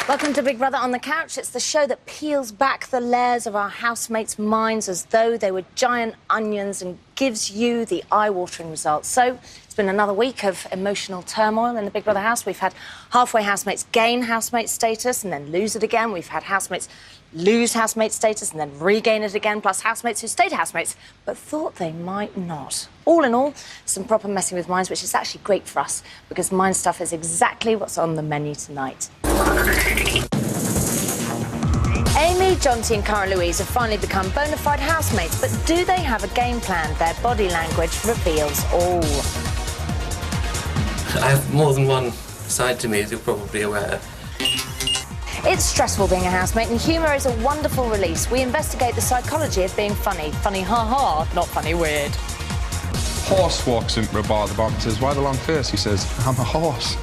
Welcome to Big Brother on the Couch. It's the show that peels back the layers of our housemates' minds as though they were giant onions and gives you the eye-watering results. So it's been another week of emotional turmoil in the Big Brother house. We've had halfway housemates gain housemate status and then lose it again. We've had housemates lose housemate status and then regain it again, plus housemates who stayed housemates but thought they might not. All in all, some proper messing with minds, which is actually great for us because mind stuff is exactly what's on the menu tonight. Amy, Jonty and Cara Louise have finally become bona fide housemates, but do they have a game plan? Their body language reveals all. I have more than one side to me, as you're probably aware. It's stressful being a housemate, and humour is a wonderful release. We investigate the psychology of being funny. Funny ha-ha, not funny weird. Horse walks into a bar at the bar and says, "Why the long face?" He says, "I'm a horse."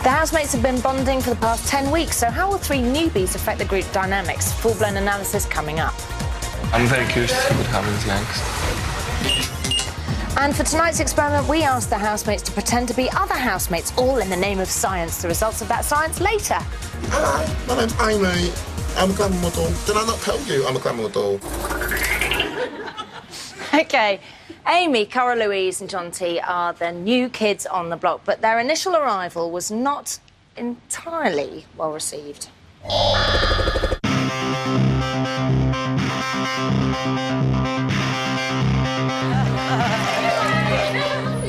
The housemates have been bonding for the past 10 weeks, so how will three newbies affect the group dynamics? Full-blown analysis coming up. I'm very curious to see what happens next. And for tonight's experiment, we asked the housemates to pretend to be other housemates, all in the name of science. The results of that science later. Hello, my name's Amy. I'm a glamour model. Did I not tell you I'm a glamour model? OK, Amy, Cara Louise and Jonty are the new kids on the block, but their initial arrival was not entirely well received.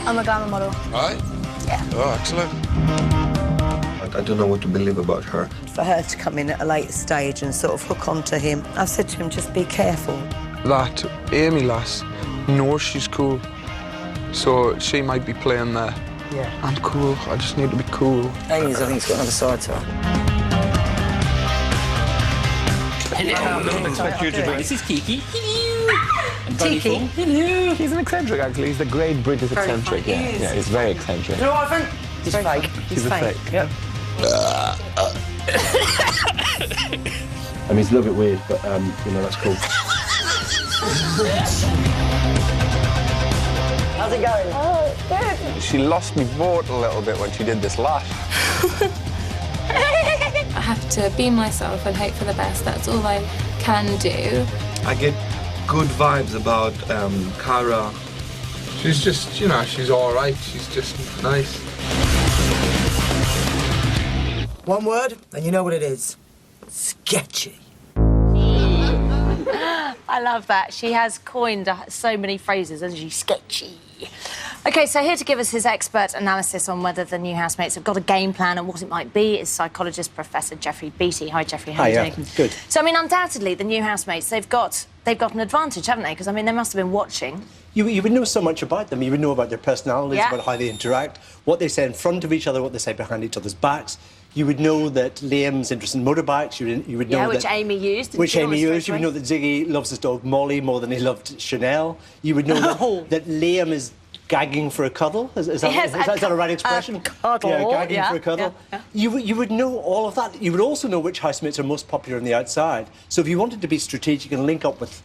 I'm a glamour model. Right? Yeah. Oh, excellent. I don't know what to believe about her. For her to come in at a later stage and sort of hook onto him, I said to him, just be careful. That Amy lass knows she's cool, so she might be playing there. Yeah. I'm cool, I just need to be cool. Amy's, I think, has got another side to her. This is Kiki. Tiki. Hello. He's an eccentric, actually. He's the great British eccentric. Yeah, he's very eccentric. You know what I think? He's fake. He's a fake. Yep. I mean, it's a little bit weird, but, you know, that's cool. How's it going? Oh, good. She lost me vote a little bit when she did this lash. I have to be myself and hope for the best. That's all I can do. I get good vibes about Cara. She's just, you know, she's all right. She's just nice. One word, and you know what it is. Sketchy. I love that. She has coined so many phrases, hasn't she? Sketchy. OK, so here to give us his expert analysis on whether the new housemates have got a game plan and what it might be is psychologist Professor Jeffrey Beattie. Hi, Jeffrey. How are you doing? Good. So, I mean, undoubtedly, the new housemates, they've got an advantage, haven't they? Because, I mean, they must have been watching. You would know so much about them. You would know about their personalities, Yeah. about how they interact, what they say in front of each other, what they say behind each other's backs. You would know that Liam's interested in motorbikes. You would know Yeah, which that, Amy used. Which Amy used. You would know that Ziggy loves his dog Molly more than he loved Chanel. You would know that Liam is gagging for a cuddle. Is that a right expression? A cuddle. Yeah, gagging for a cuddle. Yeah. You would know all of that. You would also know which housemates are most popular on the outside. So if you wanted to be strategic and link up with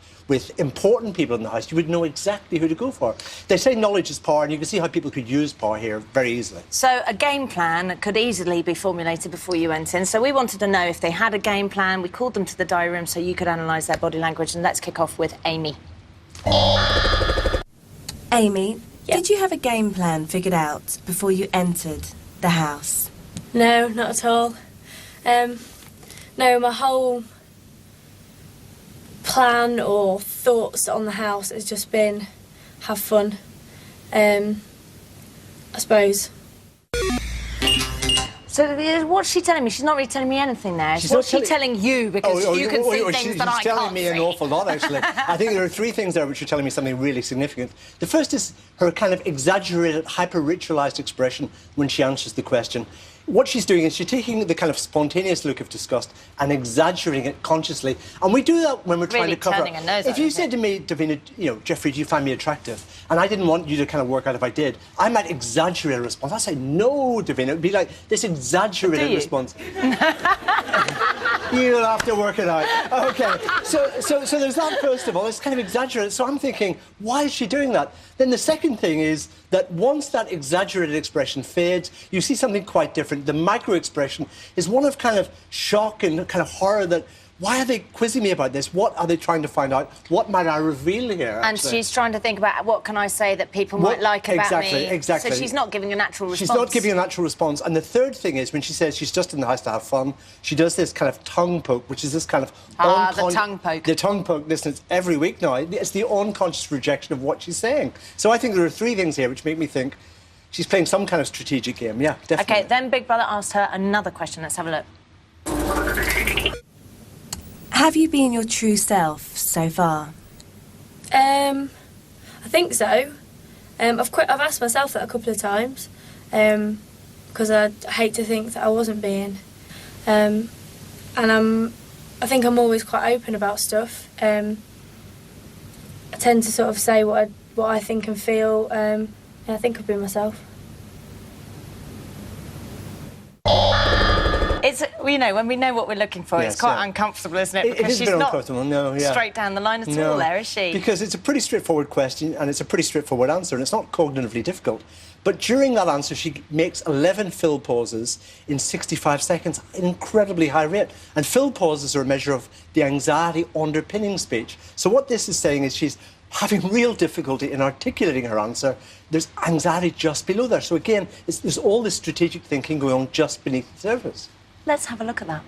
important people in the house, you would know exactly who to go for. They say knowledge is power, and you can see how people could use power here very easily. So a game plan could easily be formulated before you went in. So we wanted to know if they had a game plan. We called them to the diary room so you could analyse their body language. And let's kick off with Amy. Amy, Yeah. did you have a game plan figured out before you entered the house? No, not at all. No, my whole plan or thoughts on the house has just been have fun. I suppose. So what's she telling me? She's not really telling me anything there. What's she telling you? Because you can see things that I can't see. She's telling me an awful lot, actually. I think there are three things there which are telling me something really significant. The first is her kind of exaggerated, hyper-ritualised expression when she answers the question. What she's doing is she's taking the kind of spontaneous look of disgust and exaggerating it consciously. And we do that when we're trying to cover turning up. a nose If at you it. said to me, Davina, you know, Jeffrey, do you find me attractive? And I didn't want you to kind of work out if I did. I might exaggerate a response. I'd say, no, Davina. It would be like this exaggerated response. You'll have to work it out. OK, so there's that, first of all. It's kind of exaggerated. So I'm thinking, why is she doing that? Then the second thing is that once that exaggerated expression fades, you see something quite different. The micro-expression is one of kind of shock and kind of horror that, why are they quizzing me about this? What are they trying to find out? What might I reveal here? And she's trying to think about what can I say that people might like about me. Exactly. So she's not giving a natural response. She's not giving a natural response. And the third thing is, when she says she's just in the house to have fun, she does this kind of tongue poke, which is this kind of... the tongue poke. The tongue poke. Listen, it's every week now. It's the unconscious rejection of what she's saying. So I think there are three things here which make me think she's playing some kind of strategic game. Yeah, definitely. OK, then Big Brother asked her another question. Let's have a look. Have you been your true self so far? I think so. I've asked myself that a couple of times because I hate to think that I wasn't being. And I think I'm always quite open about stuff. I tend to sort of say what I think and feel. And I think I've been myself. It's, you know, when we know what we're looking for, Yes, it's quite yeah. uncomfortable, isn't it? It Because is a she's bit not uncomfortable, no, yeah. straight down the line at all there, is she? Because it's a pretty straightforward question and it's a pretty straightforward answer and it's not cognitively difficult. But during that answer, she makes 11 fill pauses in 65 seconds, an incredibly high rate. And fill pauses are a measure of the anxiety underpinning speech. So what this is saying is she's having real difficulty in articulating her answer. There's anxiety just below there. So again, there's all this strategic thinking going on just beneath the surface. Let's have a look at that.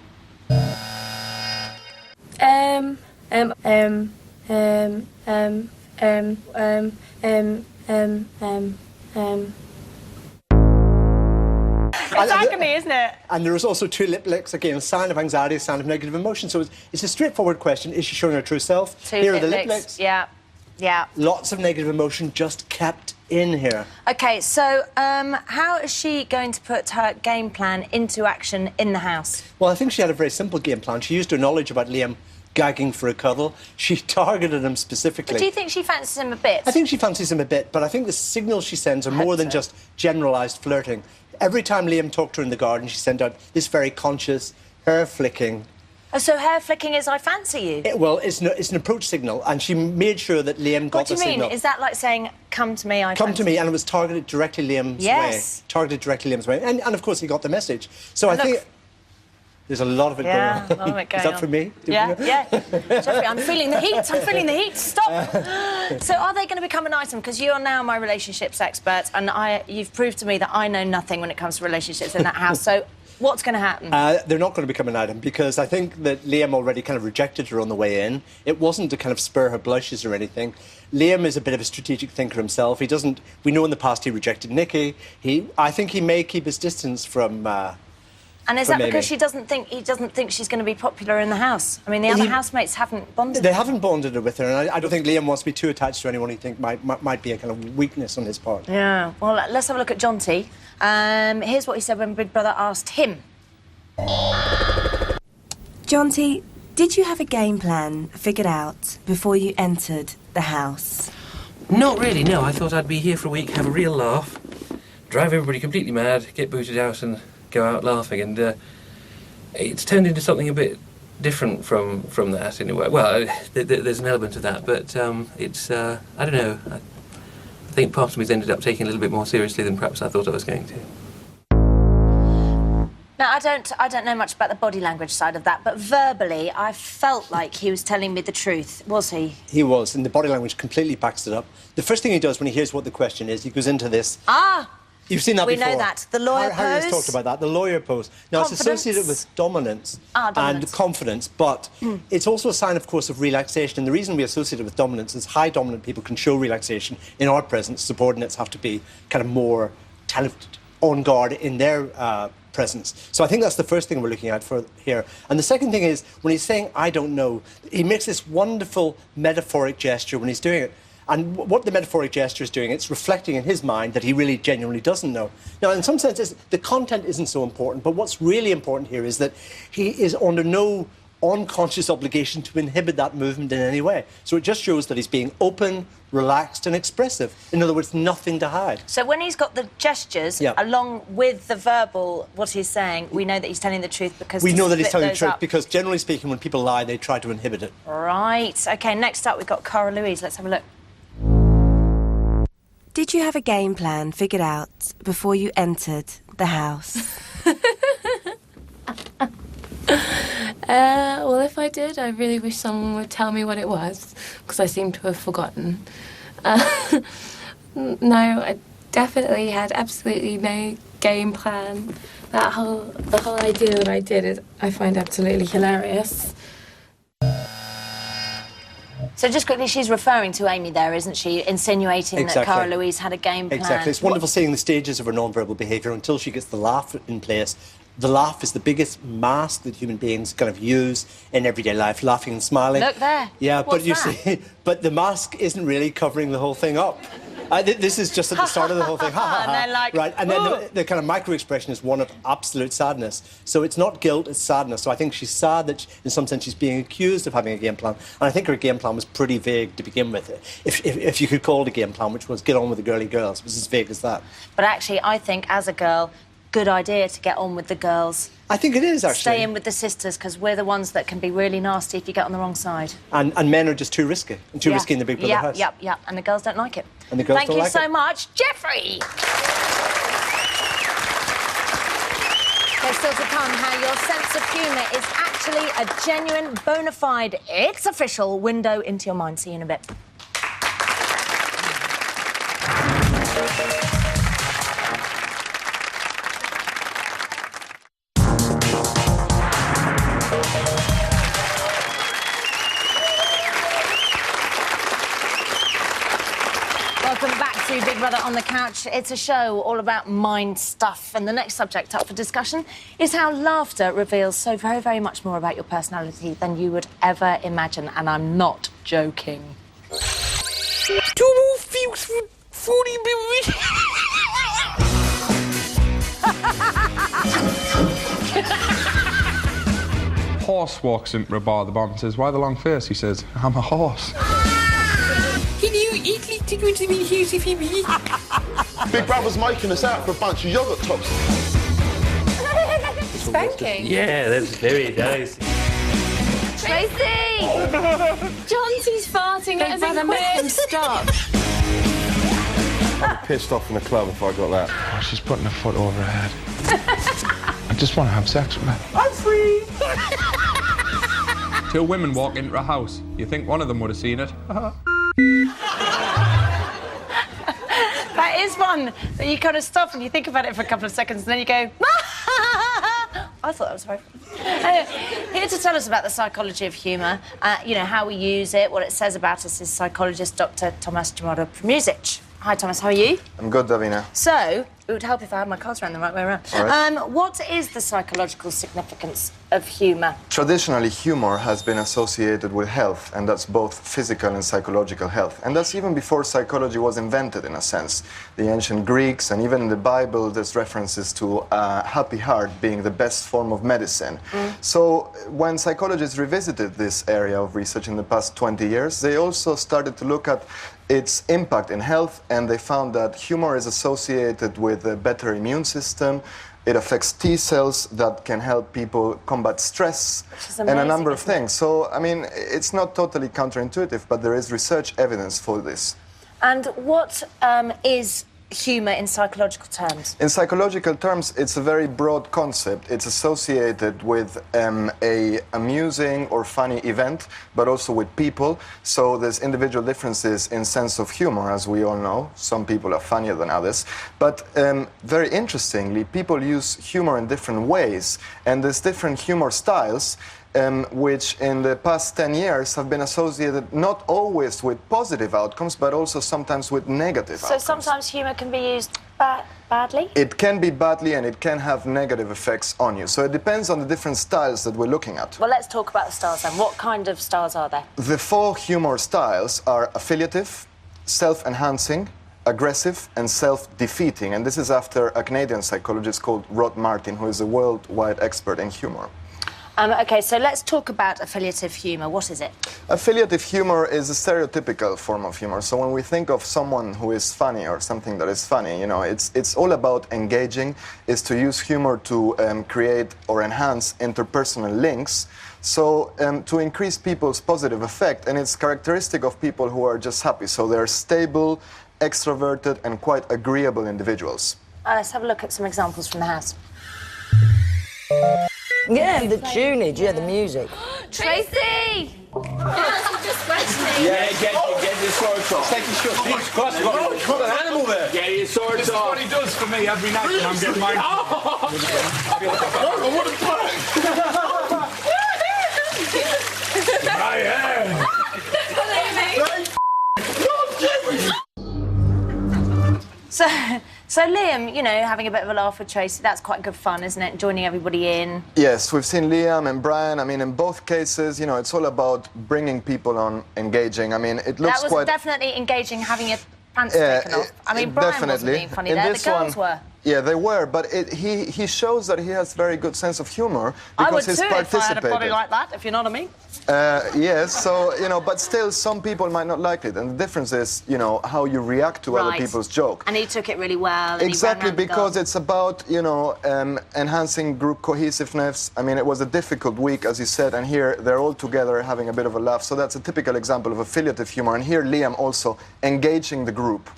It's agony, isn't it? And there is also two lip licks, again, a sign of anxiety, a sign of negative emotion. So it's a straightforward question. Is she showing her true self? Here are the lip licks. Yeah, yeah. Lots of negative emotion just kept in here. OK, so how is she going to put her game plan into action in the house? Well, I think she had a very simple game plan. She used her knowledge about Liam gagging for a cuddle. She targeted him specifically. But do you think she fancies him a bit? I think she fancies him a bit, but I think the signals she sends are more than just generalised flirting. Every time Liam talked to her in the garden, she sent out this very conscious hair flicking. Oh, so hair flicking is I fancy you? Well, it's an approach signal, and she made sure that Liam got the signal. What do you mean? Is that like saying, come to me, I Come fancy to me, and it was targeted directly Liam's way. Targeted directly Liam's way. And of course, he got the message. So I think there's a lot of it going on. A lot of it going Is that on. for me? Yeah. Jeffrey, I'm feeling the heat. I'm feeling the heat. Stop. So are they going to become an item? Because you are now my relationships expert, and you've proved to me that I know nothing when it comes to relationships in that house. So what's going to happen? They're not going to become an item because I think that Liam already kind of rejected her on the way in. It wasn't to kind of spur her blushes or anything. Liam is a bit of a strategic thinker himself. He doesn't... We know in the past he rejected Nikki. I think he may keep his distance from... and is that because he doesn't think she's going to be popular in the house? I mean, the other housemates haven't bonded. They haven't bonded her with her, and I don't think Liam wants to be too attached to anyone he thinks might be a kind of weakness on his part. Yeah. Well, let's have a look at John T. Here's what he said when Big Brother asked him. John T, did you have a game plan figured out before you entered the house? Not really, no. I thought I'd be here for a week, have a real laugh, drive everybody completely mad, get booted out and go out laughing, and it's turned into something a bit different from that in a way. Well, there's an element of that, but it's, I don't know, I think part of me's ended up taking a little bit more seriously than perhaps I thought I was going to. Now, I don't know much about the body language side of that, but verbally, I felt like he was telling me the truth. Was he? He was, and the body language completely backs it up. The first thing he does when he hears what the question is, he goes into this... You've seen that before. We know that. The lawyer pose. Harry's talked about that. The lawyer pose. Now, it's associated with dominance and confidence, but it's also a sign, of course, of relaxation. And the reason we associate it with dominance is high dominant people can show relaxation in our presence. Subordinates have to be kind of more on guard in their presence. So I think that's the first thing we're looking at for here. And the second thing is, when he's saying, I don't know, he makes this wonderful metaphoric gesture when he's doing it. And what the metaphoric gesture is doing, it's reflecting in his mind that he really genuinely doesn't know. Now, in some senses, the content isn't so important, but what's really important here is that he is under no unconscious obligation to inhibit that movement in any way. So it just shows that he's being open, relaxed and expressive. In other words, nothing to hide. So when he's got the gestures, along with the verbal, what he's saying, we know that he's telling the truth because... We know that he's telling the truth because, generally speaking, when people lie, they try to inhibit it. Right. OK, next up, we've got Cara Louise. Let's have a look. Did you have a game plan figured out before you entered the house? Well, if I did, I really wish someone would tell me what it was, because I seem to have forgotten. No, I definitely had absolutely no game plan. The whole idea that I did, I find absolutely hilarious. So just quickly, she's referring to Amy there, isn't she? Insinuating that Cara Louise had a game plan. Exactly. It's wonderful seeing the stages of her non-verbal behaviour until she gets the laugh in place. The laugh is the biggest mask that human beings kind of use in everyday life, laughing and smiling. Look there. Yeah, What's but you that? see, but the mask isn't really covering the whole thing up. This is just at the start of the whole thing. And they're like, right, and then the kind of micro-expression is one of absolute sadness. So it's not guilt, it's sadness. So I think she's sad that, in some sense, she's being accused of having a game plan. And I think her game plan was pretty vague to begin with. If you could call it a game plan, which was get on with the girly girls, it was as vague as that. But actually, I think, as a girl, good idea to get on with the girls. I think it is, actually. Stay in with the sisters, because we're the ones that can be really nasty if you get on the wrong side. And men are just too risky. And too risky in the Big Brother house. Yep. And the girls don't like it. And the girls Thank don't you like so it. much, Jeffrey! There's still to come how your sense of humour is actually a genuine, bona fide, it's official window into your mind. See you in a bit. Welcome back to Big Brother on the Couch. It's a show all about mind stuff. And the next subject up for discussion is how laughter reveals so very, very much more about your personality than you would ever imagine. And I'm not joking. 2 more feels for 40 minutes. Horse walks into a bar, the barman says, "Why the long face?" He says, "I'm a horse." Big Brother's making us out for a bunch of yoghurt tops. Spanking? Yeah, that's very nice. Tracy! Johnson's farting. Let us Make him stop. I'm pissed off in the club if I got that. Oh, she's putting her foot over her head. I just want to have sex with her. I'm free! 2 women walk into a house. You think one of them would have seen it? That is one that you kind of stop and you think about it for a couple of seconds and then you go, I thought that was very funny. Here to tell us about the psychology of humour, you know, how we use it, what it says about us, is psychologist Dr. Tomasz Jamoda-Prmusic. Hi, Thomas, how are you? I'm good, Davina. So, it would help if I had my cards around the right way around. All right. What is the psychological significance of humour? Traditionally, humor has been associated with health, and that's both physical and psychological health. And that's even before psychology was invented, in a sense. The ancient Greeks, and even in the Bible, there's references to a happy heart being the best form of medicine. So when psychologists revisited this area of research in the past 20 years, they also started to look at its impact in health, and they found that humor is associated with a better immune system. It affects T cells that can help people combat stress and a number of things. So, I mean, it's not totally counterintuitive, but there is research evidence for this. And what is humour in psychological terms? In psychological terms, it's a very broad concept. It's associated with a amusing or funny event, but also with people. So there's individual differences in sense of humor, as we all know. Some people are funnier than others. But very interestingly, people use humor in different ways. And there's different humor styles, which in the past 10 years have been associated not always with positive outcomes, but also sometimes with negative outcomes. So sometimes humour can be used badly? It can be badly, and it can have negative effects on you. So it depends on the different styles that we're looking at. Well, let's talk about the styles then. What kind of styles are there? The 4 humor styles are affiliative, self-enhancing, aggressive, and self-defeating. And this is after a Canadian psychologist called Rod Martin, who is a worldwide expert in humor. OK, so let's talk about affiliative humour. What is it? Affiliative humor is a stereotypical form of humor. So when we think of someone who is funny or something that is funny, you know, it's all about engaging, is to use humor to create or enhance interpersonal links. So to increase people's positive effect, and it's characteristic of people who are just happy. So they're stable, extroverted, and quite agreeable individuals. Let's have a look at some examples from the house. Yeah, the tunage, yeah, the music. Tracy! Just questioning. Yeah, get your swords off. Take your shorts off. Christ, you've got an animal there. Get your swords off. This is what he does for me every night when I'm getting mine. I want to play. I am. So Liam, you know, having a bit of a laugh with Tracy, that's quite good fun, isn't it? Joining everybody in. Yes, we've seen Liam and Brian. I mean, in both cases, you know, it's all about bringing people on, engaging. I mean, it looks That was quite... definitely engaging, having your pants taken off. I mean, Brian wasn't being funny there, the girls were. Yeah, they were, but he shows that he has very good sense of humour because he's participated. I would too if I had a body like that, if you know what I mean. Yes, so, you know, but still some people might not like it, and the difference is, you know, how you react to other people's joke. And he took it really well. Exactly, because it's about, you know, enhancing group cohesiveness. I mean, it was a difficult week, as you said, and here they're all together having a bit of a laugh, so that's a typical example of affiliative humour, and here Liam also engaging the group.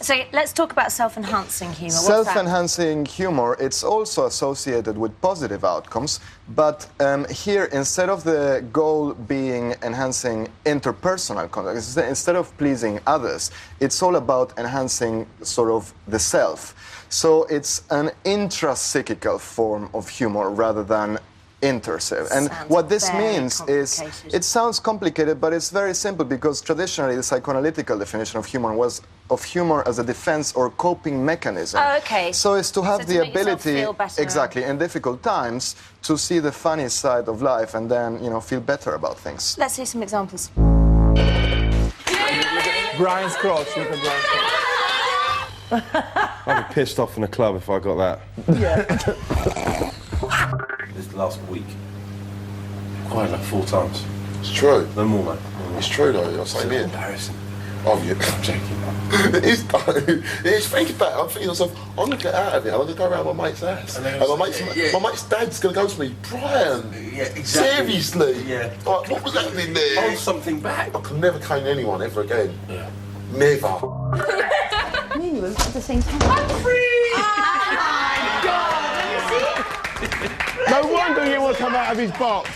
So let's talk about self-enhancing humour. Self-enhancing humour, it's also associated with positive outcomes, but here, instead of the goal being enhancing interpersonal contact, instead of pleasing others, it's all about enhancing sort of the self. So it's an intrapsychical form of humour rather than interself. And what this means is, it sounds complicated, but it's very simple, because traditionally the psychoanalytical definition of humor was of humor as a defense or coping mechanism. Oh, okay. So it's to have the ability, exactly, in difficult times, to see the funny side of life and then, you know, feel better about things. Let's see some examples. Brian's crotch, look at Brian's crotch. I'd be pissed off in a club if I got that. Yeah. This last week, quite like 4 times. It's true. No more, man. It's true, though. You're saying it. Embarrassing. Oh, yeah. I'm joking. It is, though. It is. Think about it. I'm thinking to myself, I'm going to get out of it. I'm going to go around my mate's house. And my mate's dad's going to go to me, Brian. Yeah, exactly. Seriously. Yeah. Like, what was happening there? Hold something back. I can never cane anyone ever again. Yeah. Never. Me and you at the same time. I'm free! Oh my God! No wonder you will come out of his box.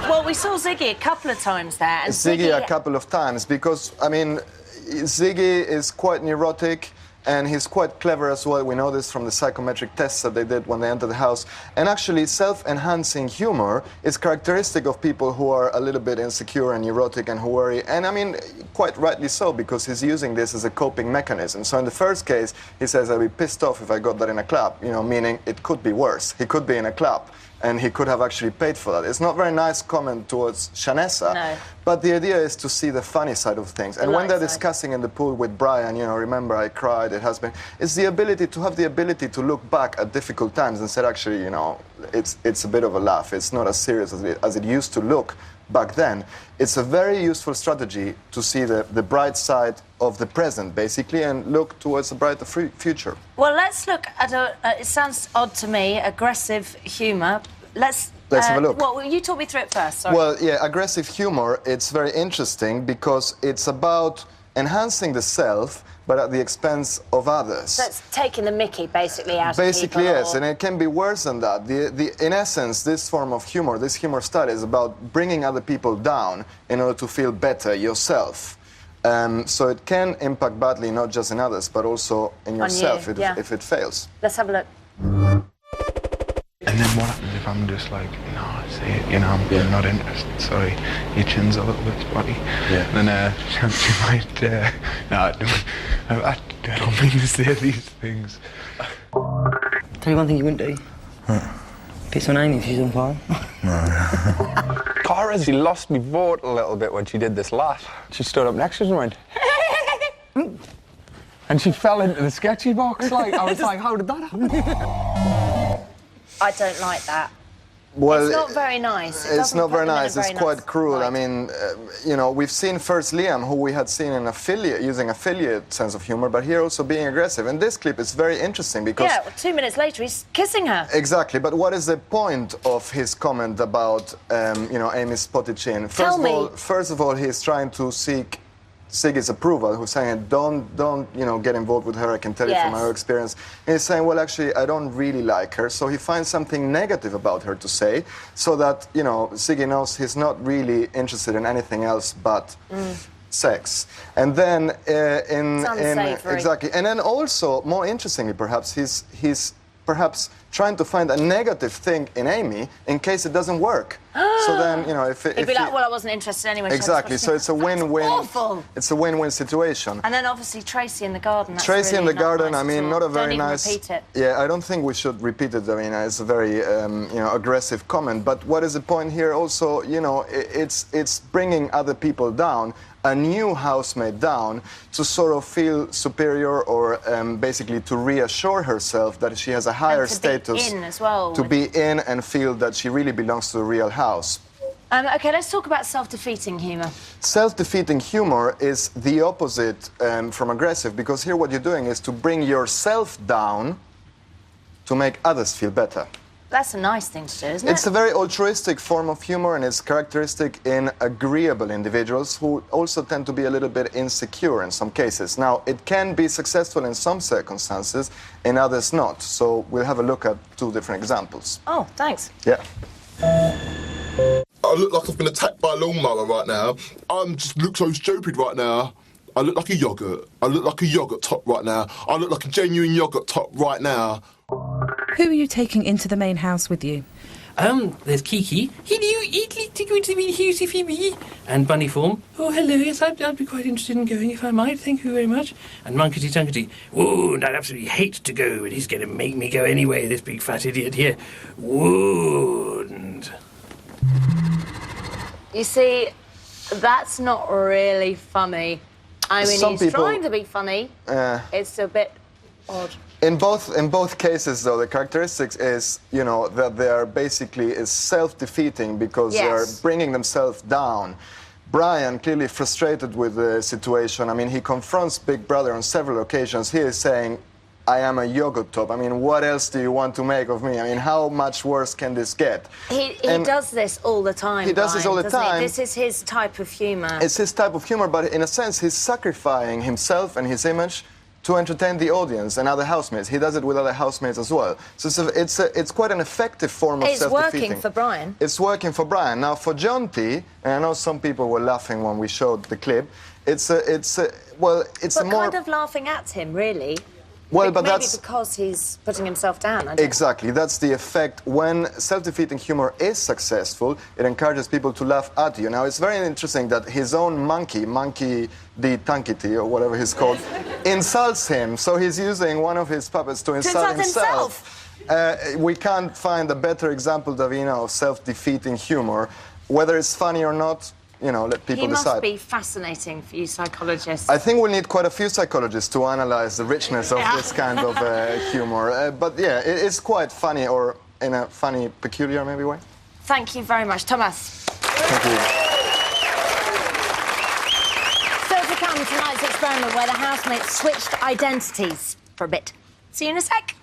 Well, we saw Ziggy a couple of times there. And Ziggy a couple of times, because, I mean, Ziggy is quite neurotic, and he's quite clever as well. We know this from the psychometric tests that they did when they entered the house. And actually, self-enhancing humor is characteristic of people who are a little bit insecure and neurotic and who worry. And I mean, quite rightly so, because he's using this as a coping mechanism. So in the first case, he says, I'd be pissed off if I got that in a club, you know, meaning it could be worse. He could be in a club, and he could have actually paid for that. It's not a very nice comment towards Shanessa, no. But the idea is to see the funny side of things. And when they're discussing in the pool with Brian, you know, remember I cried, it has been, it's the ability to have the ability to look back at difficult times and say, actually, you know, it's a bit of a laugh. It's not as serious as it used to look back then. It's a very useful strategy to see the bright side of the present, basically, and look towards a brighter future. Well, let's look at it sounds odd to me, aggressive humour. Let's have a look. Well, you talk me through it first, sorry. Well, yeah, aggressive humour, it's very interesting because it's about enhancing the self, but at the expense of others. So it's taking the mickey, basically, out of people. Basically, yes, and it can be worse than that. In essence, this form of humour, this humour style is about bringing other people down in order to feel better yourself. So it can impact badly not just in others, but also in yourself if it fails. Let's have a look. And then what happens if I'm just like, no, see it, you know, I'm not interested, sorry, your chin's a little bit spotty. Yeah. Then she might, no, I don't mean to say these things. Tell you one thing you wouldn't do. Piss on Amy if she's on fire. Cara, she lost me vote a little bit when she did this laugh. She stood up next to us and went, and she fell into the sketchy box. Like, I was like, how did that happen? I don't like that. Well, it's not very nice. It's not very nice. It's quite nice cruel. light. I mean, you know, we've seen first Liam, who we had seen in using affiliate sense of humor, but here also being aggressive. And this clip is very interesting because... Yeah, well, 2 minutes later, he's kissing her. Exactly, but what is the point of his comment about, you know, Amy's spotted chin? First of all, he's trying to seek Siggy's approval, who's saying, don't, you know, get involved with her, I can tell you from our experience. And he's saying, well, actually, I don't really like her, so he finds something negative about her to say, so that, you know, Siggy knows he's not really interested in anything else but sex. And then exactly, and then also, more interestingly perhaps, he's perhaps trying to find a negative thing in Amy in case it doesn't work. So then, you know, if he'd be like, well, I wasn't interested anyway. Exactly. So it's a win-win. Awful. It's a win-win situation. And then obviously Tracy in the garden. That's Tracy really in the garden. nice I mean, not a very Don't nice. Even repeat it. Yeah, I don't think we should repeat it. I mean, it's a very you know, aggressive comment. But what is the point here? Also, you know, it's bringing other people down, a new housemate down, to sort of feel superior, or basically to reassure herself that she has a higher status. Be in as well. To be in and feel that she really belongs to the real house. OK, let's talk about self-defeating humour. Self-defeating humour is the opposite from aggressive, because here what you're doing is to bring yourself down to make others feel better. That's a nice thing to do, isn't it? It's a very altruistic form of humour, and it's characteristic in agreeable individuals who also tend to be a little bit insecure in some cases. Now, it can be successful in some circumstances, in others not. So we'll have a look at 2 different examples. Oh, thanks. Yeah. I look like I've been attacked by a lawnmower right now. I just look so stupid right now. I look like a yoghurt. I look like a yoghurt top right now. I look like a genuine yoghurt top right now. Who are you taking into the main house with you? There's Kiki. Hello, I'd like to go to the main house if you may. And Bunny Form. Oh, hello, yes, I'd be quite interested in going if I might, thank you very much. And Munkety Tunkety. Whoa, and I'd absolutely hate to go, but he's going to make me go anyway, this big fat idiot here. Wouldn't. You see, that's not really funny. I mean, he's trying to be funny. It's a bit odd. In both cases, though, the characteristics is, you know, that they are basically self-defeating because they are bringing themselves down. Brian, clearly frustrated with the situation, I mean, he confronts Big Brother on several occasions. He is saying, I am a yogurt top. I mean, what else do you want to make of me? I mean, how much worse can this get? He does this all the time. He does this all the time. This is his type of humour. It's his type of humour, but in a sense, he's sacrificing himself and his image to entertain the audience and other housemates. He does it with other housemates as well. So it's quite an effective form of self-defeating. It's working for Brian. It's working for Brian. Now, for Jonty, and I know some people were laughing when we showed the clip, it's a more... kind of laughing at him, really. Well, but maybe that's... because he's putting himself down. I don't Exactly, that's the effect. When self-defeating humour is successful, it encourages people to laugh at you. Now, it's very interesting that his own Monkey the Tunkety, or whatever he's called, insults him. So he's using one of his puppets to insult himself. We can't find a better example, Davina, of self-defeating humour. Whether it's funny or not, you know, let people decide. He must be fascinating for you psychologists. I think we'll need quite a few psychologists to analyse the richness of this kind of humour. But yeah, it's quite funny, or in a funny, peculiar maybe way. Thank you very much, Thomas. Thank you. Still to come, tonight's experiment where the housemates switched identities for a bit. See you in a sec.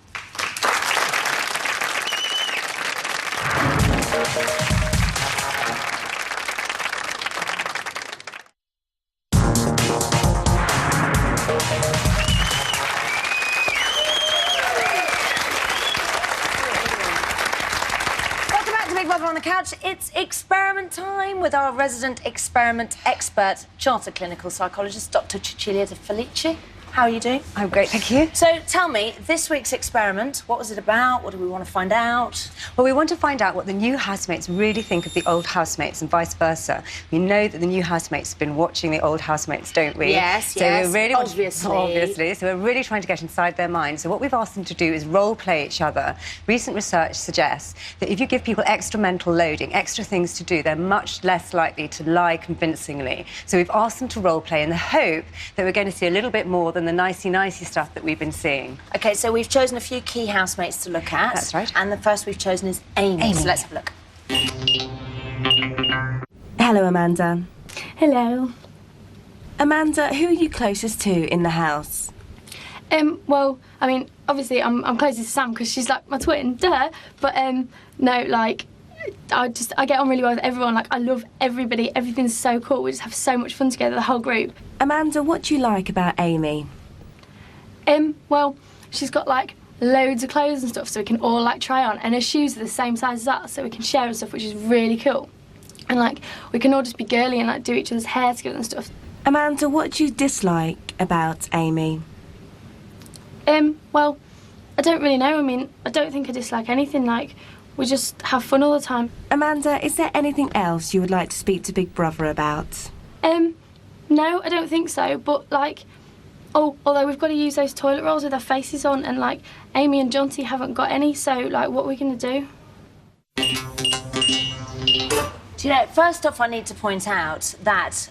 On the couch, it's experiment time with our resident experiment expert, chartered clinical psychologist, Dr. Cecilia De Felice. How are you doing? I'm great, thank you. So tell me, this week's experiment, what was it about? What do we want to find out? Well, we want to find out what the new housemates really think of the old housemates and vice versa. We know that the new housemates have been watching the old housemates, don't we? Yes, so yes, we're really obviously. So we're really trying to get inside their minds. So what we've asked them to do is role-play each other. Recent research suggests that if you give people extra mental loading, extra things to do, they're much less likely to lie convincingly. So we've asked them to role-play in the hope that we're going to see a little bit more than the nicey-nicey stuff that we've been seeing. OK, so we've chosen a few key housemates to look at. That's right. And the first we've chosen is Amy. So let's have a look. Hello, Amanda. Hello. Amanda, who are you closest to in the house? Well, I mean, obviously I'm closest to Sam because she's like my twin, duh. But no, like I get on really well with everyone. Like I love everybody. Everything's so cool. We just have so much fun together, the whole group. Amanda, what do you like about Amy? Well, she's got like loads of clothes and stuff, so we can all like try on, and her shoes are the same size as us, so we can share and stuff, which is really cool. And like we can all just be girly and like do each other's hair together and stuff. Amanda, what do you dislike about Amy? Well, I don't really know. I mean, I don't think I dislike anything. Like, we just have fun all the time. Amanda, is there anything else you would like to speak to Big Brother about? No, I don't think so. But like, although we've got to use those toilet rolls with our faces on, and like Amy and Jonty haven't got any. So like, what are we gonna do? Do you know? First off, I need to point out that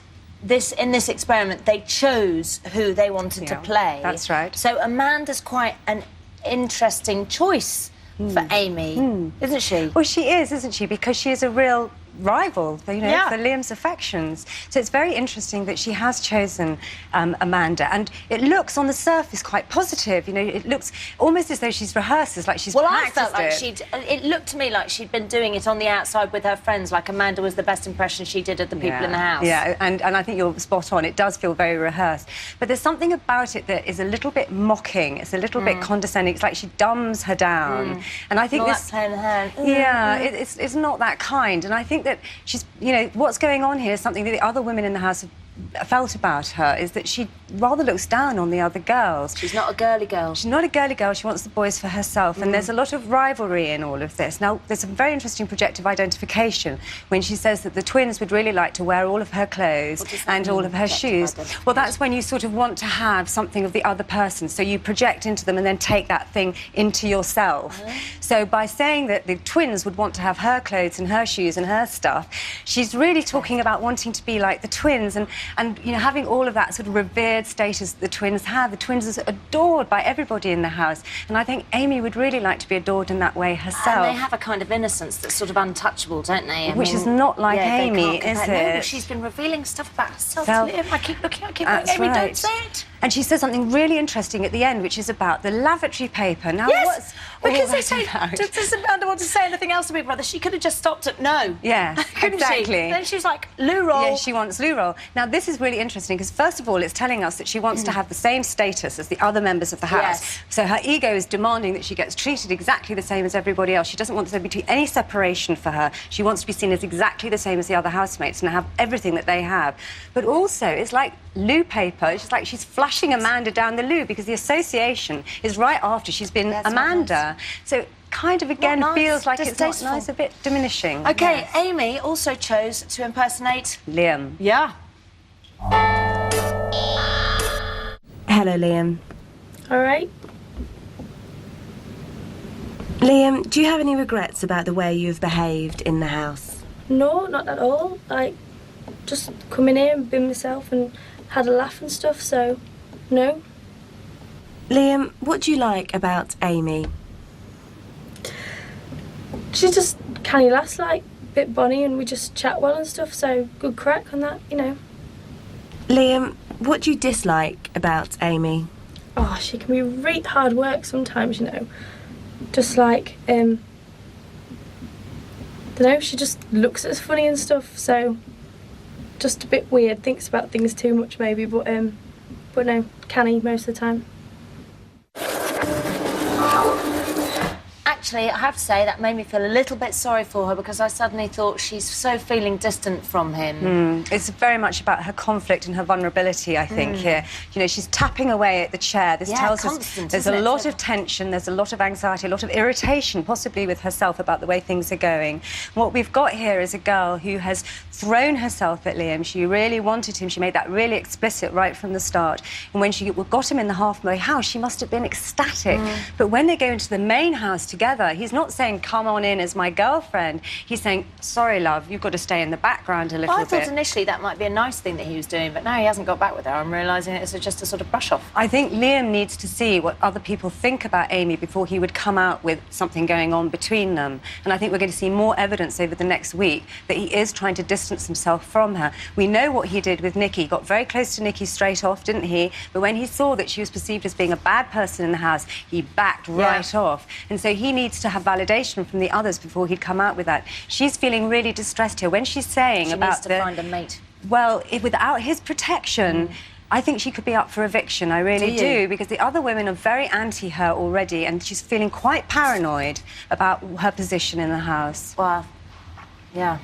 in this experiment, they chose who they wanted to play. That's right. So Amanda's quite an interesting choice for Amy, isn't she? Well, she is, isn't she? Because she is a real rival, for Liam's affections. So it's very interesting that she has chosen Amanda, and it looks on the surface quite positive. You know, it looks almost as though she's rehearsed, as like she's practiced I felt like it looked to me like she'd been doing it on the outside with her friends, like Amanda was the best impression she did of the people in the house. Yeah, and I think you're spot on. It does feel very rehearsed. But there's something about it that is a little bit mocking. It's a little bit condescending. It's like she dumbs her down. And I think this... it's not that kind. And I think that she's, you know, what's going on here is something that the other women in the house have felt about her, is that she rather looks down on the other girls. She's not a girly girl. She's not a girly girl. She wants the boys for herself. And there's a lot of rivalry in all of this. Now, there's a very interesting projective identification when she says that the twins would really like to wear all of her clothes and all of her shoes. Well, that's when you sort of want to have something of the other person. So you project into them and then take that thing into yourself. So by saying that the twins would want to have her clothes and her shoes and her stuff, she's really talking about wanting to be like the twins and you know, having all of that sort of revered status that the twins have. The twins are adored by everybody in the house, and I think Amy would really like to be adored in that way herself. And they have a kind of innocence that's sort of untouchable, don't they? Which is not like Amy, is it? No, but she's been revealing stuff about herself to Liam. I keep looking, Amy, don't say it. And she says something really interesting at the end, which is about the lavatory paper. Now, yes, because they say, does Amanda want to say anything else to Big Brother? She could have just stopped at no. Yeah, exactly. She? Then she's like, loo roll. Yeah, she wants loo roll. Now, this is really interesting because, first of all, it's telling us that she wants to have the same status as the other members of the house. Yes. So her ego is demanding that she gets treated exactly the same as everybody else. She doesn't want there to be any separation for her. She wants to be seen as exactly the same as the other housemates and have everything that they have. But also, it's like loo paper. It's like she's flashing Amanda down the loo because the association is right after she's been Amanda. So kind of again feels like it's not nice, a bit diminishing. Okay, Amy also chose to impersonate Liam. Yeah. Hello, Liam. All right. Liam, do you have any regrets about the way you've behaved in the house? No, not at all. Like, just come in here and be myself and had a laugh and stuff, so no. Liam, what do you like about Amy? She's just canny lass, like, a bit bonny, and we just chat well and stuff, so good crack on that, you know. Liam, what do you dislike about Amy? Oh, she can be really hard work sometimes, you know. Just like, don't know, she just looks at us funny and stuff, so just a bit weird, thinks about things too much maybe, but no, canny most of the time. Actually, I have to say, that made me feel a little bit sorry for her because I suddenly thought she's so feeling distant from him. It's very much about her conflict and her vulnerability, I think, here. You know, she's tapping away at the chair. This tells us there's a lot of tension, there's a lot of anxiety, a lot of irritation, possibly with herself about the way things are going. What we've got here is a girl who has thrown herself at Liam. She really wanted him. She made that really explicit right from the start. And when she got him in the halfway house, she must have been ecstatic. But when they go into the main house together, together. He's not saying, come on in as my girlfriend. He's saying, sorry, love, you've got to stay in the background a little I bit. thought initially that might be a nice thing that he was doing, but now he hasn't got back with her. I'm realising it's just a sort of brush-off. I think Liam needs to see what other people think about Amy before he would come out with something going on between them. And I think we're going to see more evidence over the next week that he is trying to distance himself from her. We know what he did with Nikki. He got very close to Nikki straight off, didn't he? But when he saw that she was perceived as being a bad person in the house, he backed right off. And so he needs to have validation from the others before he'd come out with that. She's feeling really distressed here. When she's saying she about needs to find a mate. Well, without his protection, I think she could be up for eviction. I really do, because the other women are very anti her already, and she's feeling quite paranoid about her position in the house. Well, yeah.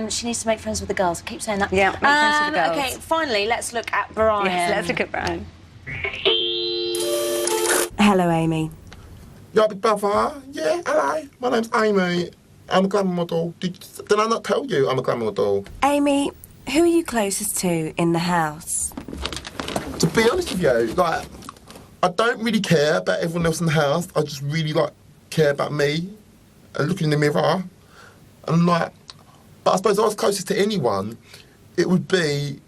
She needs to make friends with the girls. I keep saying that. Yeah, make friends with the girls. OK, finally, let's look at Brian. Yes, let's look at Brian. Hello, Amy. Your big brother? Yeah, hello. My name's Amy. I'm a glamour model. Did I not tell you I'm a glamour model? Amy, who are you closest to in the house? To be honest with you, like, I don't really care about everyone else in the house. I just really, like, care about me and looking in the mirror. And, like, but I suppose if I was closest to anyone, it would be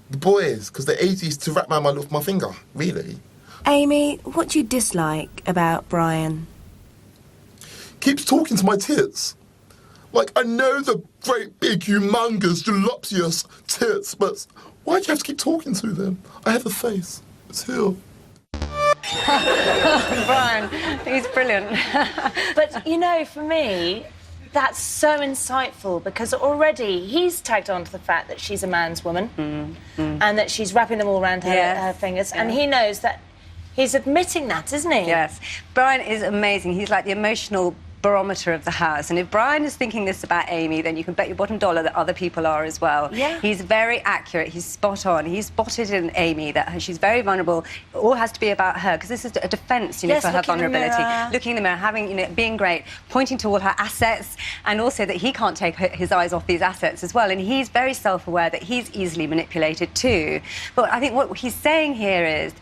the boys, because they're easiest to wrap around my finger, really. Amy, what do you dislike about Brian? Keeps talking to my tits. Like, I know the great, big, humongous, voluptuous tits, but why do you have to keep talking to them? I have a face. It's here. Brian, he's brilliant. But, you know, for me, that's so insightful, because already he's tagged on to the fact that she's a man's woman and that she's wrapping them all around her fingers, and he knows that he's admitting that, isn't he? Yes. Brian is amazing. He's like the emotional barometer of the house. And if Brian is thinking this about Amy, then you can bet your bottom dollar that other people are as well. Yeah. He's very accurate. He's spot on. He's spotted in Amy that she's very vulnerable. It all has to be about her, because this is a defence, you know, for her vulnerability. Looking in the mirror, having, you know, being great, pointing to all her assets, and also that he can't take his eyes off these assets as well. And he's very self-aware that he's easily manipulated too. But I think what he's saying here is,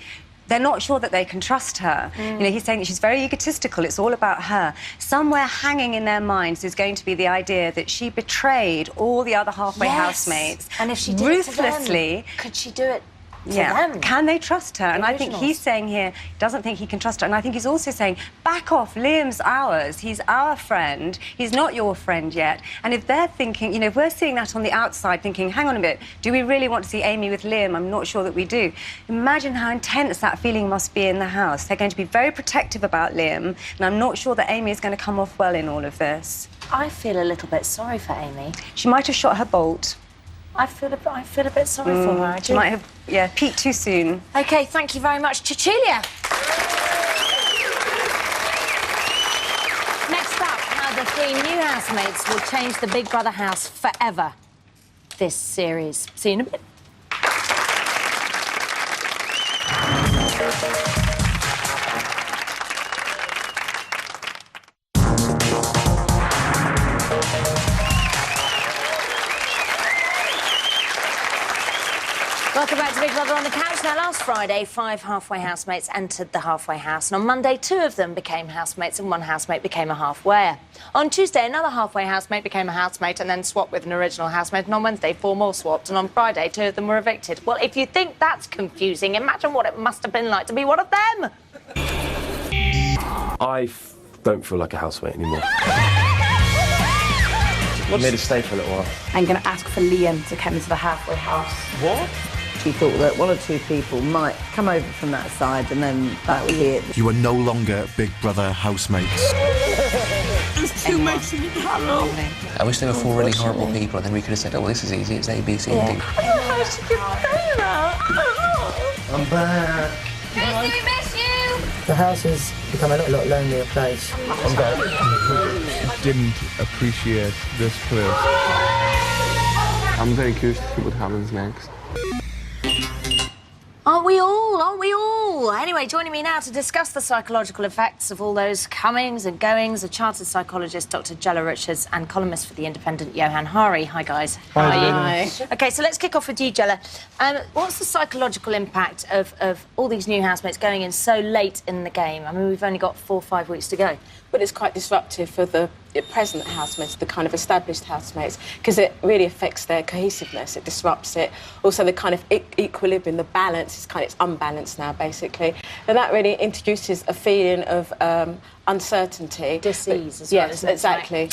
they're not sure that they can trust her. You know, he's saying that she's very egotistical. It's all about her. Somewhere hanging in their minds is going to be the idea that she betrayed all the other halfway housemates. And if she did ruthlessly, it to them, could she do it to them? Can they trust her? And I think he's saying here, doesn't think he can trust her. And I think he's also saying, back off, Liam's ours. He's our friend. He's not your friend yet. And if they're thinking, you know, if we're seeing that on the outside, thinking, hang on a bit, do we really want to see Amy with Liam? I'm not sure that we do. Imagine how intense that feeling must be in the house. They're going to be very protective about Liam, and I'm not sure that Amy is going to come off well in all of this. I feel a little bit sorry for Amy. She might have shot her bolt. I feel a bit sorry for her. She might have, peaked too soon. OK, thank you very much, Cecilia. Next up, how the 3 new housemates will change the Big Brother house forever. This series. See you in a bit. Welcome back to Big Brother on the Couch. Now, last Friday, 5 halfway housemates entered the halfway house, and on Monday, 2 of them became housemates and 1 housemate became a halfwayer. On Tuesday, another halfway housemate became a housemate and then swapped with an original housemate, and on Wednesday, 4 more swapped, and on Friday, 2 of them were evicted. Well, if you think that's confusing, imagine what it must have been like to be one of them. I don't feel like a housemate anymore. I made a stay for a little while. I'm going to ask for Liam to come into the halfway house. What? She thought that 1 or 2 people might come over from that side, and then that would be it. You are no longer Big Brother housemates. There's too much to handle. I wish there were 4 really horrible people, and then we could have said, oh, well, this is easy, it's A, B, C, and D. How she could say that? I'm back. Miss you, miss you! The house has become a lot lonelier place. I'm back. I didn't appreciate this place. I'm very curious to see what happens next. Aren't we all? Aren't we all? Anyway, joining me now to discuss the psychological effects of all those comings and goings are chartered psychologist Dr. Jella Richards and columnist for The Independent, Johan Hari. Hi, guys. How are you? OK, so let's kick off with you, Jella. What's the psychological impact of all these new housemates going in so late in the game? I mean, we've only got 4 or 5 weeks to go. But it's quite disruptive for the present housemates, the kind of established housemates, because it really affects their cohesiveness, it disrupts it. Also, the kind of equilibrium, the balance, it's unbalanced now, basically. And that really introduces a feeling of uncertainty. Disease as well, yes, isn't it? exactly.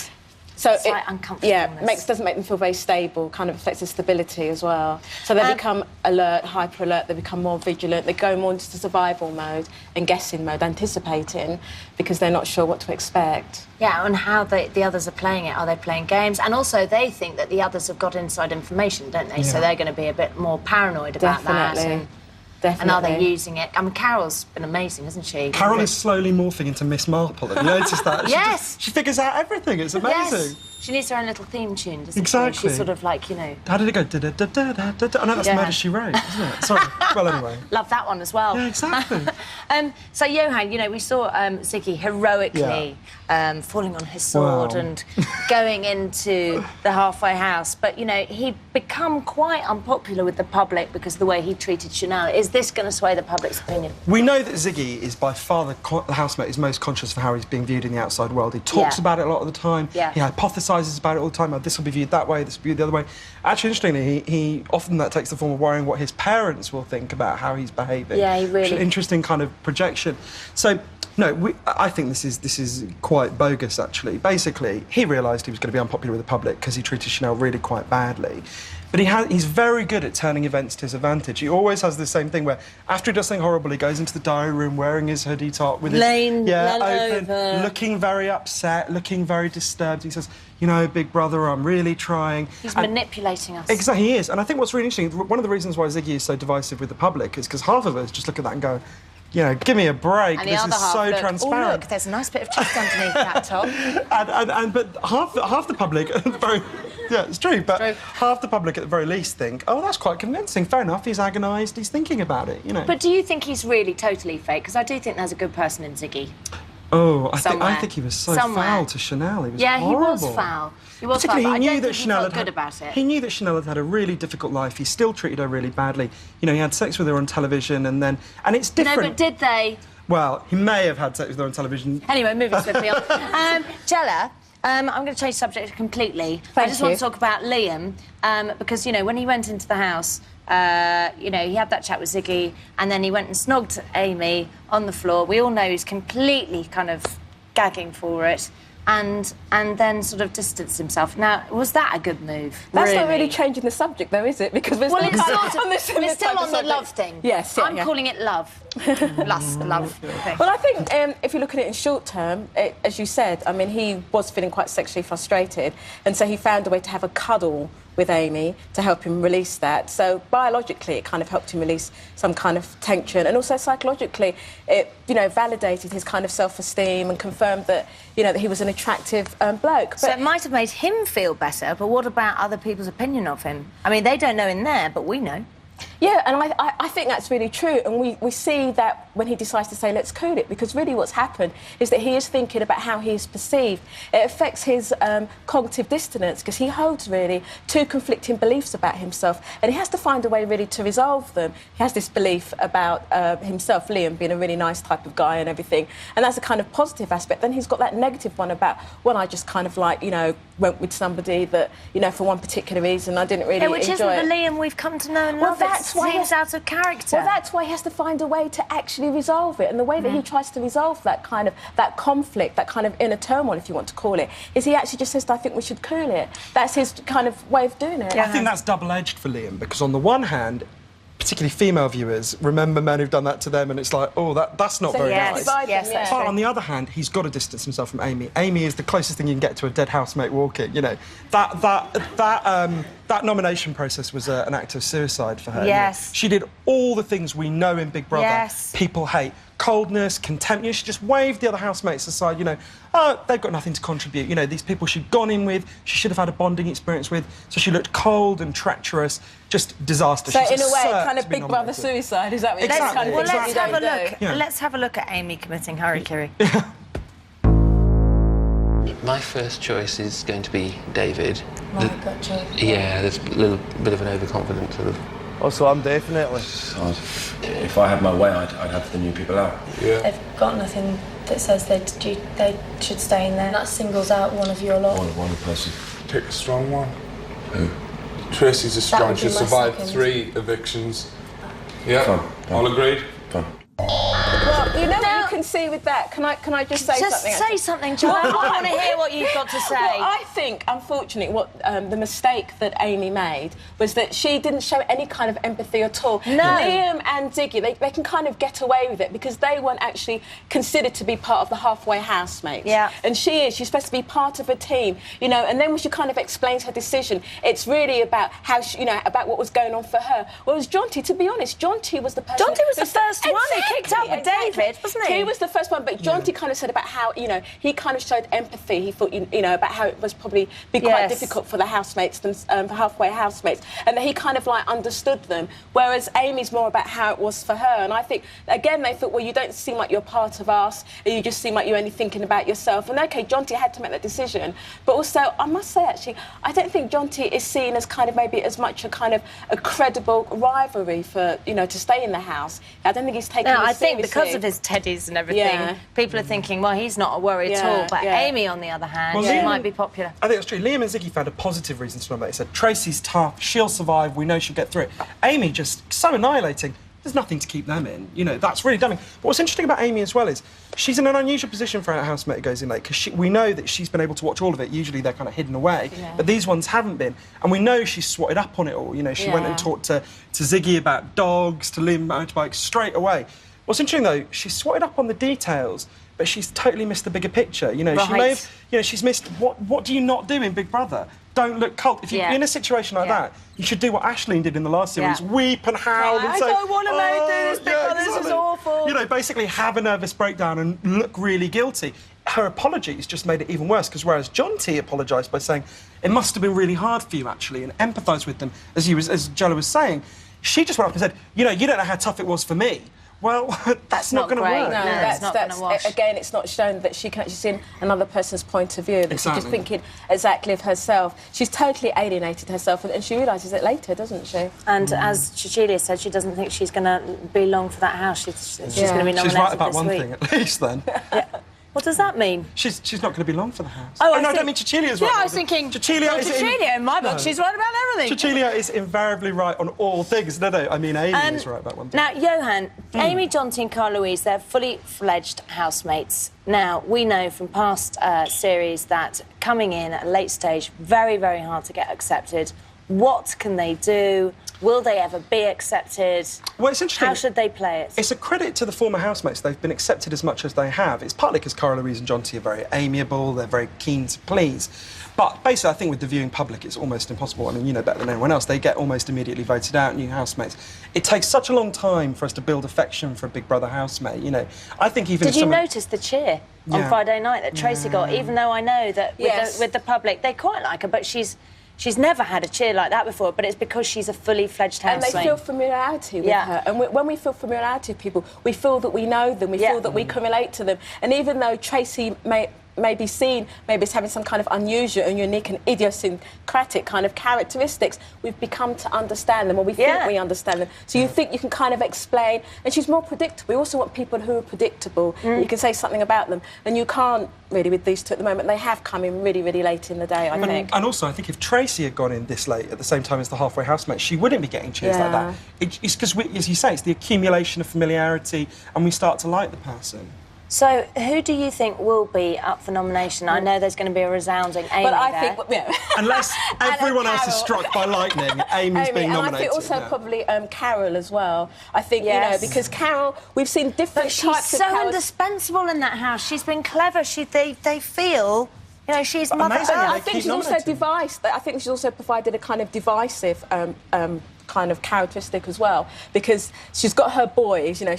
So it's like uncomfortableness. doesn't make them feel very stable, kind of affects their stability as well. So they become alert, hyper alert, they become more vigilant, they go more into survival mode and guessing mode, anticipating, because they're not sure what to expect. Yeah, and how the others are playing it. Are they playing games? And also they think that the others have got inside information, don't they? Yeah. So they're going to be a bit more paranoid about that. Definitely. And are they using it? I mean, Carol's been amazing, hasn't she? Carol is slowly morphing into Miss Marple. Have you noticed that? Yes! She figures out everything. It's amazing. Yes. She needs her own little theme tune, doesn't exactly. she? She's sort of like, you know... How did it go? Da-da-da-da-da-da-da. I know that's Murder, She Wrote, isn't it? Sorry. Well, anyway. Love that one as well. Yeah, exactly. So, Johan, you know, we saw Ziggy heroically falling on his sword and going into the halfway house. But, you know, he'd become quite unpopular with the public because of the way he treated Chanel. Is this going to sway the public's opinion? We know that Ziggy is by far the housemate who's most conscious of how he's being viewed in the outside world. He talks about it a lot of the time. Yeah. He hypothesises about it all the time. Oh, this will be viewed that way, this will be viewed the other way. Actually, interestingly, he often that takes the form of worrying what his parents will think about how he's behaving. Yeah, he really... Interesting kind of projection. So, no, I think this is quite bogus, actually. Basically, he realised he was going to be unpopular with the public because he treated Chanel really quite badly. But he's very good at turning events to his advantage. He always has the same thing where, after he does something horrible, he goes into the diary room wearing his hoodie top with his open, looking very upset, looking very disturbed. He says, you know, big brother, I'm really trying. He's manipulating us. Exactly, he is. And I think what's really interesting, one of the reasons why Ziggy is so divisive with the public is because half of us just look at that and go, you know, give me a break. And this is so transparent. Oh, look, there's a nice bit of truth underneath that top. But half the public, yeah, it's true. But half the public, at the very least, think, oh, that's quite convincing. Fair enough. He's agonised. He's thinking about it. You know. But do you think he's really totally fake? Because I do think there's a good person in Ziggy. Oh, I think he was so foul to Chanel. He was horrible. He was foul. He was foul. He knew that Chanel good about it. He knew that Chanel had had a really difficult life. He still treated her really badly. You know, he had sex with her on television, and it's different. No, but did they? Well, he may have had sex with her on television. Anyway, moving swiftly on. Jella, I'm going to change subject completely. I just want to talk about Liam, because, you know, when he went into the house, you know, he had that chat with Ziggy, and then he went and snogged Amy on the floor. We all know he's completely kind of gagging for it. And then sort of distanced himself. Now, was that a good move? That's not really changing the subject, though, is it? Because we're still on the love thing. Yes, I'm calling it love. Love. Well, I think if you look at it in short term, as you said, I mean, he was feeling quite sexually frustrated, and so he found a way to have a cuddle with Amy to help him release that. So biologically, it kind of helped him release some kind of tension, and also psychologically, it, you know, validated his kind of self-esteem and confirmed that, you know, that he was an attractive bloke. But so it might have made him feel better, but what about other people's opinion of him? I mean, they don't know in there, but we know. Yeah, and I think that's really true, and we see that when he decides to say, let's cool it, because really what's happened is that he is thinking about how he is perceived. It affects his cognitive dissonance, because he holds really two conflicting beliefs about himself, and he has to find a way really to resolve them. He has this belief about himself, Liam, being a really nice type of guy and everything, and that's a kind of positive aspect. Then he's got that negative one about, well, I just kind of like, you know, went with somebody that, you know, for one particular reason I didn't really enjoy it. Which isn't the Liam we've come to know and love. That's why he's out of character. Well, that's why he has to find a way to actually resolve it. And the way that he tries to resolve that kind of, that conflict, that kind of inner turmoil, if you want to call it, is he actually just says, I think we should cool it. That's his kind of way of doing it. I think that's double-edged for Liam, because on the one hand, particularly female viewers remember men who've done that to them, and it's like, oh, that's not very nice. Yes, but on the other hand, he's got to distance himself from Amy. Amy is the closest thing you can get to a dead housemate walking. You know, that nomination process was an act of suicide for her. Yes, you know? She did all the things we know in Big Brother people hate. coldness, contempt. You know, she just waved the other housemates aside, you know, oh, they've got nothing to contribute. You know, these people she'd gone in with, she should have had a bonding experience with, so she looked cold and treacherous, just disaster. So, She's in a way, absurd kind of to be Big Brother nominated. suicide, is that what Exactly. kind of Well, thing let's you have a don't look. do? Yeah. Let's have a look at Amy committing harikiri. My first choice is going to be David. Right, gotcha. Yeah, there's a little bit of an overconfidence sort of. Also, I'm definitely. If I had my way, I'd have the new people out. They've got nothing that says they should stay in there. That singles out one of your lot. One person. Pick a strong one. Who? Tracy's a That strong. would be She's my survived second. 3 evictions. Yeah, Fun. all agreed? Fun. Well, you know what you can see with that? Can I just say Just something? say something, Joanne. I want to hear what you've got to say. Well, I think, unfortunately, what the mistake that Amy made was that she didn't show any kind of empathy at all. No. Liam and Ziggy, they can kind of get away with it because they weren't actually considered to be part of the halfway housemates. Yeah. And she's supposed to be part of a team, you know, and then when she kind of explains her decision, it's really about how she, you know, about what was going on for her. Whereas Jonty, to be honest, Jonty was the person... Jonty was the first one. He kicked up with David, wasn't he? He was the first one, but Jonty kind of said about how, you know, he kind of showed empathy. He thought, you know, about how it was probably be quite difficult for the housemates, for halfway housemates, and that he kind of like understood them. Whereas Amy's more about how it was for her. And I think again they thought, well, you don't seem like you're part of us, and you just seem like you're only thinking about yourself. And okay, Jonty had to make that decision, but also I must say actually, I don't think Jonty is seen as kind of maybe as much a kind of a credible rivalry for, you know, to stay in the house. I don't think he's taken. No, this I think seriously. because of his teddies and everything, people are thinking, well, he's not a worry at all. But Amy, on the other hand, Well, she Liam- might be popular. I think that's true. Liam and Ziggy found a positive reason to nominate. They said, Tracy's tough, she'll survive, we know she'll get through it. Amy just so annihilating. There's nothing to keep them in. You know, that's really damning. But what's interesting about Amy as well is she's in an unusual position for a housemate who goes in late because we know that she's been able to watch all of it. Usually they're kind of hidden away, but these ones haven't been. And we know she's swatted up on it all. You know, she went and talked to Ziggy about dogs, to Liam motorbikes straight away. What's interesting though, she's swatted up on the details, but she's totally missed the bigger picture. You know, she may have, you know, she's missed what do you not do in Big Brother? Don't look cold. If you're in a situation like that, you should do what Aisling did in the last series, weep and howl and say, I don't want to do this, Big Brother, this is awful. You know, basically have a nervous breakdown and look really guilty. Her apologies just made it even worse, because whereas Jonty apologised by saying, it must have been really hard for you, actually, and empathised with them, as Jola was saying, she just went up and said, you know, you don't know how tough it was for me. Well, that's not going to work. No, that's not going to wash. Again, it's not shown that she can actually see another person's point of view, that she's just thinking exactly of herself. She's totally alienated herself, and she realises it later, doesn't she? And as Cecilia said, she doesn't think she's going to be long for that house. She's going to be nominated She's right about this one week. thing, at least, then. What does that mean? She's not going to be long for the house. Oh, no, I don't mean Cecilia's right. Yeah, I was thinking... Cecilia in my book, she's right about everything. Cecilia is invariably right on all things. No, I mean, Amy is right about one thing. Now, Johan, Amy, Jonty and Carl Louise, they're fully fledged housemates. Now, we know from past series that coming in at a late stage, very, very hard to get accepted. What can they do? Will they ever be accepted? Well, it's interesting. How should they play it? It's a credit to the former housemates. They've been accepted as much as they have. It's partly because Cara Louise and Jonty are very amiable, they're very keen to please. But basically, I think with the viewing public, it's almost impossible. I mean, you know better than anyone else. They get almost immediately voted out, new housemates. It takes such a long time for us to build affection for a Big Brother housemate, you know. I think even Did you notice the cheer on Friday night that Tracy got? Even though I know that with the public, they quite like her, but she's never had a cheer like that before, but it's because she's a fully fledged housemate. And they feel familiarity with her. And when we feel familiarity with people, we feel that we know them, we feel that we can relate to them. And even though Tracy may be seen maybe as having some kind of unusual and unique and idiosyncratic kind of characteristics, we've become to understand them, or we think we understand them. So you think you can kind of explain, and she's more predictable. We also want people who are predictable. You can say something about them, and you can't really with these two at the moment. They have come in really, really late in the day, I think. And also, I think if Tracy had gone in this late at the same time as the halfway housemate, she wouldn't be getting cheers like that. It's because, as you say, it's the accumulation of familiarity, and we start to like the person. So, who do you think will be up for nomination? I know there's going to be a resounding Amy think, unless everyone else is struck by lightning, Amy's being nominated. And I think also probably Carol as well. I think, you know, because Carol, we've seen different types of She's so indispensable in that house. She's been clever. They feel... You know, she's mother. I think she's also provided a kind of divisive kind of characteristic as well, because she's got her boys, you know,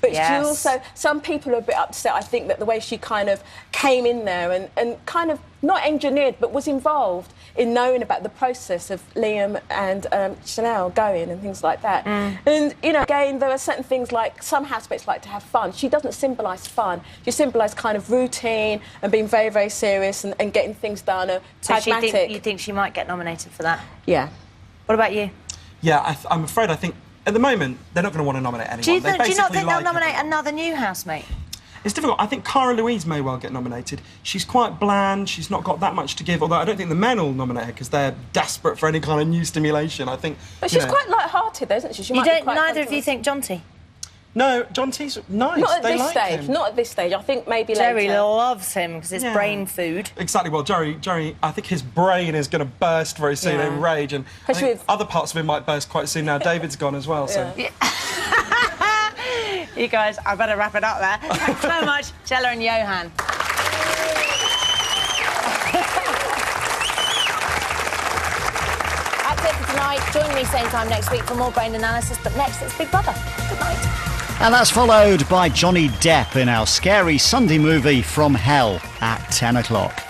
but Yes. she also, some people are a bit upset, I think, that the way she kind of came in there and kind of not engineered, but was involved in knowing about the process of Liam and Chanel going and things like that. And, you know, again, there are certain things like some housemates like to have fun. She doesn't symbolise fun. She symbolises kind of routine and being very, very serious and getting things done. So Pragmatic. you think she might get nominated for that? Yeah. What about you? Yeah, I'm afraid I think at the moment they're not going to want to nominate anyone. Do you They not basically think like they'll nominate another new housemate? It's difficult. I think Cara Louise may well get nominated. She's quite bland. She's not got that much to give. Although I don't think the men will nominate her because they're desperate for any kind of new stimulation. I think. But she's quite light-hearted, though, isn't she? Neither of you think Jonty? No, Jonty's nice. Not at They this like stage. him. Not at this stage. I think maybe Jerry later. loves him because it's brain food. Exactly. Well, Jerry, I think his brain is going to burst very soon Yeah. in rage, and I Especially think other parts of him might burst quite soon now. David's gone as well, so. You guys, I better wrap it up there. Thanks so much, Jella and Johan. That's it for tonight. Join me same time next week for more brain analysis. But next, it's Big Brother. Good night. And that's followed by Johnny Depp in our scary Sunday movie From Hell at 10 o'clock.